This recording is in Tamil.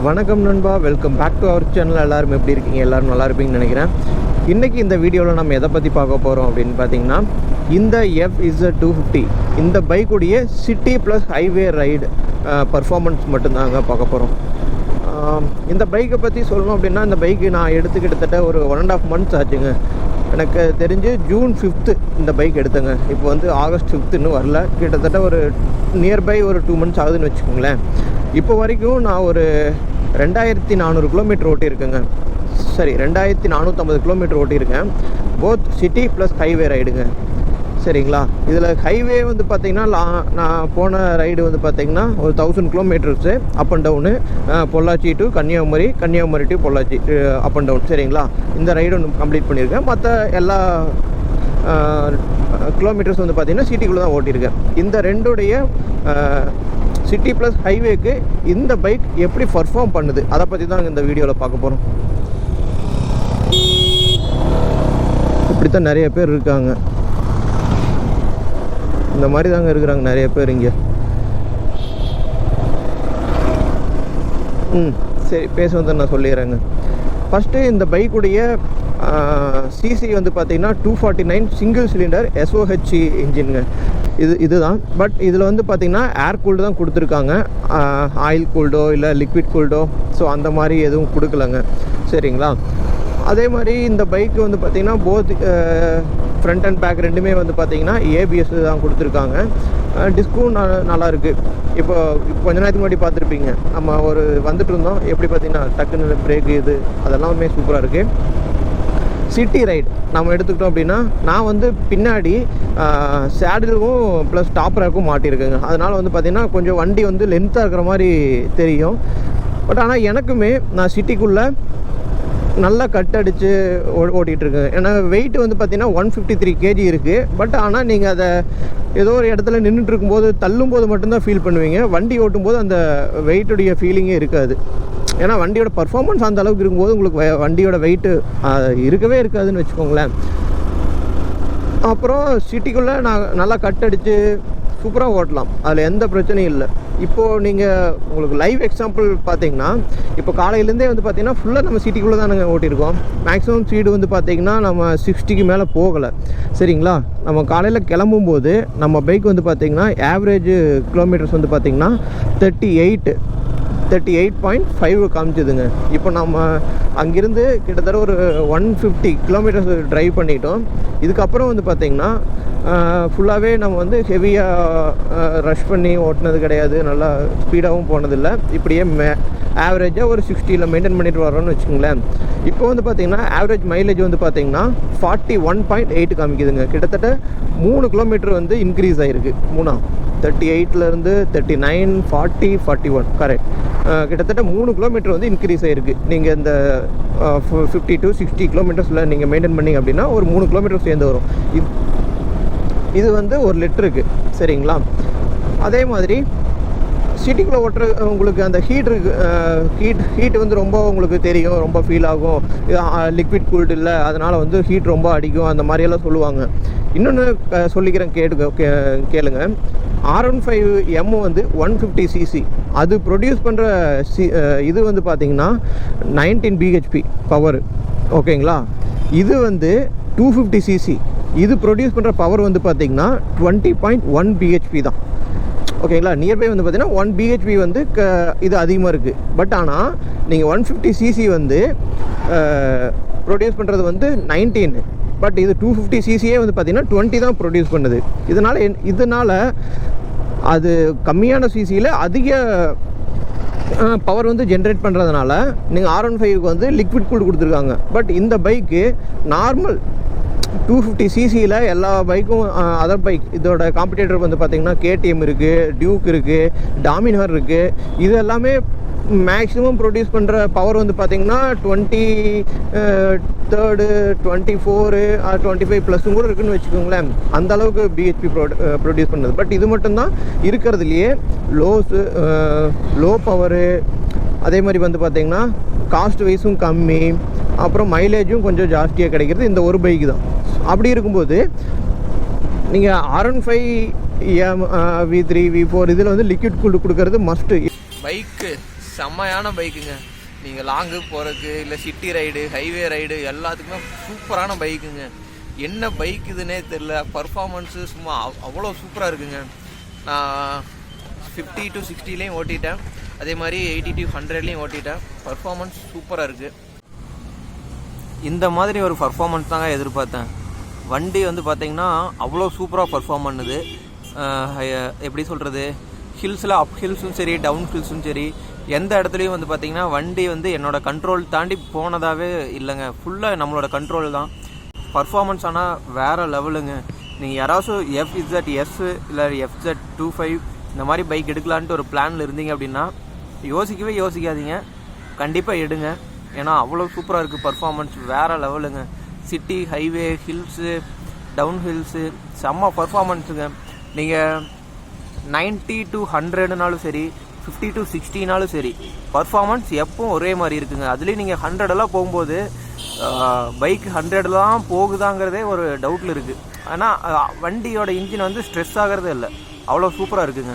வணக்கம் நண்பா, welcome back to our channel. எல்லாரும் எப்படி இருக்கீங்க? எல்லாரும் நல்லா இருப்பீங்கன்னு நினைக்கிறேன். இன்றைக்கி இந்த வீடியோவில் நம்ம எதை பற்றி பார்க்க போகிறோம் அப்படின்னு பார்த்தீங்கன்னா, இந்த FZ250 இந்த பைக்குடைய city plus highway ride performance மட்டும்தாங்க பார்க்க போகிறோம். இந்த பைக்கை பற்றி சொல்லணும் அப்படின்னா, இந்த பைக்கு நான் கிட்டத்தட்ட ஒரு 1.5 months ஆச்சுங்க. எனக்கு தெரிஞ்சு June 5th இந்த பைக் எடுத்தேங்க. இப்போ வந்து August 5th இன்னும் வரல. கிட்டத்தட்ட ஒரு நியர்பை ஒரு 2 months ஆகுதுன்னு வச்சுக்கோங்களேன். இப்போ வரைக்கும் நான் ஒரு 2400 கிலோமீட்டர் ஓட்டியிருக்கேங்க. சரி, 2450 கிலோமீட்டர் ஓட்டியிருக்கேன். போத் சிட்டி ப்ளஸ் ஹைவே ரைடுங்க. சரிங்களா? இதில் ஹைவே வந்து பார்த்திங்கன்னா நான் போன ரைடு வந்து பார்த்திங்கன்னா ஒரு 1000 kilometres up and down, Pollachi to Kanyakumari, Kanyakumari to Pollachi up and down. சரிங்களா? இந்த ரைடு ஒன்று கம்ப்ளீட் பண்ணியிருக்கேன். மற்ற எல்லா கிலோமீட்டர்ஸ் வந்து பார்த்திங்கன்னா சிட்டிக்குள்ளே தான் ஓட்டியிருக்கேன். இந்த ரெண்டுடைய சிட்டி ப்ளஸ் ஹைவேக்கு இந்த பைக் எப்படி பர்ஃபார்ம் பண்ணுது அதை பற்றி தான் இந்த வீடியோவில் பார்க்க போகிறோம். இப்படித்தான் நிறைய பேர் இருக்காங்க. இந்த மாதிரி தாங்க இருக்கிறாங்க நிறைய பேர் இங்கே. சரி, பேச வந்து நான் சொல்லிடுறேங்க. ஃபஸ்ட்டு இந்த பைக்குடைய சிசி வந்து பார்த்திங்கன்னா 249 சிங்கிள் சிலிண்டர் SOH இன்ஜினுங்க. இதுதான். பட் இதில் வந்து பார்த்திங்கன்னா ஏர் கூல்டு தான் கொடுத்துருக்காங்க. ஆயில் கூல்டோ இல்லை லிக்விட் கூல்டோ ஸோ அந்த மாதிரி எதுவும் கொடுக்கலங்க. சரிங்களா? அதே மாதிரி இந்த பைக்கு வந்து பார்த்திங்கன்னா போத் ஃப்ரண்ட் அண்ட் பேக் ரெண்டுமே வந்து பார்த்திங்கன்னா ABS தான் கொடுத்துருக்காங்க. டிஸ்கும் நல்லாயிருக்கு. இப்போ கொஞ்ச நேரத்துக்கு முன்னாடி பார்த்துருப்பீங்க, நம்ம ஒரு வந்துட்டு இருந்தோம். எப்படி பார்த்திங்கன்னா டக்குன்னு பிரேக்கு இது அதெல்லாமே சூப்பராக இருக்குது. சிட்டி ரைட் நம்ம எடுத்துக்கிட்டோம் அப்படின்னா, நான் வந்து பின்னாடி சேடிலும் ப்ளஸ் டாப் ரேக்கும் மாட்டியிருக்கேங்க. அதனால் வந்து பார்த்திங்கன்னா கொஞ்சம் வண்டி வந்து லென்த்தாக இருக்கிற மாதிரி தெரியும். பட் ஆனால் எனக்குமே நான் சிட்டிக்குள்ளே நல்லா கட் அடித்து ஓட்டிகிட்ருக்கேன். ஏன்னா வெயிட் வந்து பார்த்திங்கன்னா 153 kg இருக்குது. பட் ஆனால் நீங்கள் அதை ஏதோ ஒரு இடத்துல நின்றுட்டு இருக்கும்போது தள்ளும்போது மட்டும்தான் ஃபீல் பண்ணுவீங்க. வண்டி ஓட்டும்போது அந்த வெயிட்டுடைய ஃபீலிங்கே இருக்காது. ஏன்னா வண்டியோட பர்ஃபார்மன்ஸ் அந்த அளவுக்கு இருக்கும்போது உங்களுக்கு வண்டியோட வெயிட்டு இருக்கவே இருக்காதுன்னு வச்சுக்கோங்களேன். அப்புறம் சிட்டிக்குள்ளே நான் நல்லா கட் அடித்து சூப்பராக ஓட்டலாம். அதில் எந்த பிரச்சனையும் இல்லை. இப்போது நீங்கள் உங்களுக்கு லைவ் எக்ஸாம்பிள் பார்த்தீங்கன்னா, இப்போ காலையிலேருந்தே வந்து பார்த்திங்கன்னா ஃபுல்லாக நம்ம சிட்டிக்குள்ளே தான் நாங்கள் ஓட்டியிருக்கோம். மேக்ஸிமம் ஸ்பீடு வந்து பார்த்திங்கன்னா நம்ம 60க்கு மேலே போகலை. சரிங்களா? நம்ம காலையில் கிளம்பும்போது நம்ம பைக் வந்து பார்த்திங்கன்னா ஆவரேஜ் கிலோமீட்டர்ஸ் வந்து பார்த்திங்கன்னா 38.5 காமிச்சிதுங்க. இப்போ நம்ம அங்கேருந்து கிட்டத்தட்ட ஒரு 150 கிலோமீட்டர்ஸ் ட்ரைவ் பண்ணிட்டோம். இதுக்கப்புறம் வந்து பார்த்திங்கன்னா ஃபுல்லாகவே நம்ம வந்து ஹெவியாக ரஷ் பண்ணி ஓட்டினது கிடையாது. நல்லா ஸ்பீடாகவும் போனதில்லை. இப்படியே ஆவரேஜாக ஒரு 60ல் மெயின்டைன் பண்ணிட்டு வரோன்னு வச்சுக்கோங்களேன். இப்போ வந்து பார்த்திங்கன்னா ஆவரேஜ் மைலேஜ் வந்து பார்த்திங்கன்னா 41.8 காமிக்குதுங்க. கிட்டத்தட்ட 3 கிலோமீட்டர் வந்து இன்க்ரீஸ் ஆகிருக்கு. 38லேருந்து 39, 40, 41 கரெக்ட். கிட்டத்தட்ட 3 கிலோமீட்டர் வந்து இன்க்ரீஸ் ஆகிருக்கு. நீங்கள் இந்த 50 to 60 கிலோமீட்டர்ஸில் நீங்கள் மெயின்டைன் பண்ணிங்க அப்படின்னா ஒரு 3 கிலோமீட்டர் சேர்ந்து வரும். இது வந்து 1 லிட்டருக்கு. சரிங்களா? அதே மாதிரி சிட்டிக்குள்ளே ஓட்டுற உங்களுக்கு அந்த ஹீட் வந்து ரொம்ப உங்களுக்கு தெரியும், ரொம்ப ஃபீல் ஆகும். லிக்விட் கூல்டு இல்லை, அதனால் வந்து ஹீட் ரொம்ப அடிக்கும், அந்த மாதிரியெல்லாம் சொல்லுவாங்க. இன்னொன்று சொல்லிக்கிறேன், கேளுங்க. R15M வந்து 150 cc அது ப்ரொடியூஸ் பண்ணுற இது வந்து பார்த்திங்கன்னா 19 bhp பவர். ஓகேங்களா? இது வந்து 250 cc இது ப்ரொடியூஸ் பண்ணுற பவர் வந்து பார்த்திங்கன்னா 20.1 bhp தான். ஓகேங்களா? நியர்பை வந்து பார்த்திங்கன்னா 1 bhp வந்து இது அதிகமாக இருக்குது. பட் ஆனால் நீங்கள் 150 cc வந்து ப்ரொடியூஸ் பண்ணுறது வந்து 19. பட் இது 250 cc வந்து பார்த்திங்கன்னா 20 தான் ப்ரொடியூஸ் பண்ணுது. இதனால் அது கம்மியான சிசியில் அதிக பவர் வந்து ஜென்ரேட் பண்ணுறதுனால நீங்கள் R15க்கு வந்து லிக்விட் கூல்டு கொடுத்துருக்காங்க. பட் இந்த பைக்கு நார்மல் 250 cc எல்லா பைக்கும் அதர் பைக் இதோட காம்படிட்டர் வந்து பார்த்திங்கன்னா KTM இருக்குது, டியூக் இருக்குது, டாமினார் இருக்குது. இது எல்லாமே மேக்ஸிமம் ப்ரொடியூஸ் பண்ணுற பவர் வந்து பார்த்திங்கன்னா 23, 24, 25 ப்ளஸும் கூட இருக்குதுன்னு வச்சுக்கோங்களேன். அந்த அளவுக்கு BHP ப்ரொடியூஸ் பண்ணுது. பட் இது மட்டும்தான் இருக்கிறதுலையே லோ பவரு. அதே மாதிரி வந்து பார்த்திங்கன்னா காஸ்ட் வைஸும் கம்மி, அப்புறம் மைலேஜும் கொஞ்சம் ஜாஸ்தியாக கிடைக்கிறது இந்த ஒரு பைக்கு தான். அப்படி இருக்கும்போது நீங்கள் R15M V3 V4 இதில் வந்து லிக்விட் கூல்டு கொடுக்கறது மஸ்ட்டு. பைக்கு செம்மையான பைக்குங்க. நீங்கள் லாங்கு போகிறதுக்கு இல்லை சிட்டி ரைடு ஹைவே ரைடு எல்லாத்துக்குமே சூப்பரான பைக்குங்க. என்ன பைக் இதுன்னே தெரில, பர்ஃபார்மன்ஸு சும்மா அவ்வளோ சூப்பராக இருக்குங்க. நான் 50 to 60லேயும் ஓட்டிட்டேன், அதே மாதிரி 80 to 100லேயும் ஓட்டிட்டேன். பர்ஃபார்மன்ஸ் சூப்பராக இருக்குது. இந்த மாதிரி ஒரு பர்ஃபார்மன்ஸ் தாங்க எதிர்பார்த்தேன். வண்டி வந்து பார்த்திங்கன்னா அவ்வளோ சூப்பராக பர்ஃபார்ம் பண்ணுது. எப்படி சொல்கிறது, ஹில்ஸில் அப் ஹில்ஸும் சரி டவுன் ஹில்ஸும் சரி எந்த இடத்துலையும் வந்து பார்த்திங்கன்னா வண்டி வந்து என்னோடய கண்ட்ரோல் தாண்டி போனதாகவே இல்லைங்க. ஃபுல்லாக நம்மளோட கண்ட்ரோல் தான். பர்ஃபார்மன்ஸ் ஆனால் வேறு லெவலுங்க. நீங்கள் யாராச்சும் FZ இல்லை FZ250 இந்த மாதிரி பைக் எடுக்கலான்ட்டு ஒரு பிளானில் இருந்தீங்க அப்படின்னா யோசிக்காதீங்க, கண்டிப்பாக எடுங்க. ஏன்னா அவ்வளோ சூப்பராக இருக்குது. பர்ஃபார்மன்ஸ் வேறு லெவலுங்க. City highway hills down hills செம்ம பர்ஃபார்மன்ஸுங்க. நீங்கள் 90 to 100னாலும் சரி 50 to 60னாலும் சரி பர்ஃபார்மன்ஸ் எப்பவும் ஒரே மாதிரி இருக்குங்க. அதுலேயும் நீங்கள் 100 போகும்போது பைக் 100 போகுதாங்கிறதே ஒரு டவுட்டில் இருக்குது. ஆனால் வண்டியோட இன்ஜின் வந்து ஸ்ட்ரெஸ் ஆகிறதே இல்லை, அவ்வளோ சூப்பராக இருக்குங்க.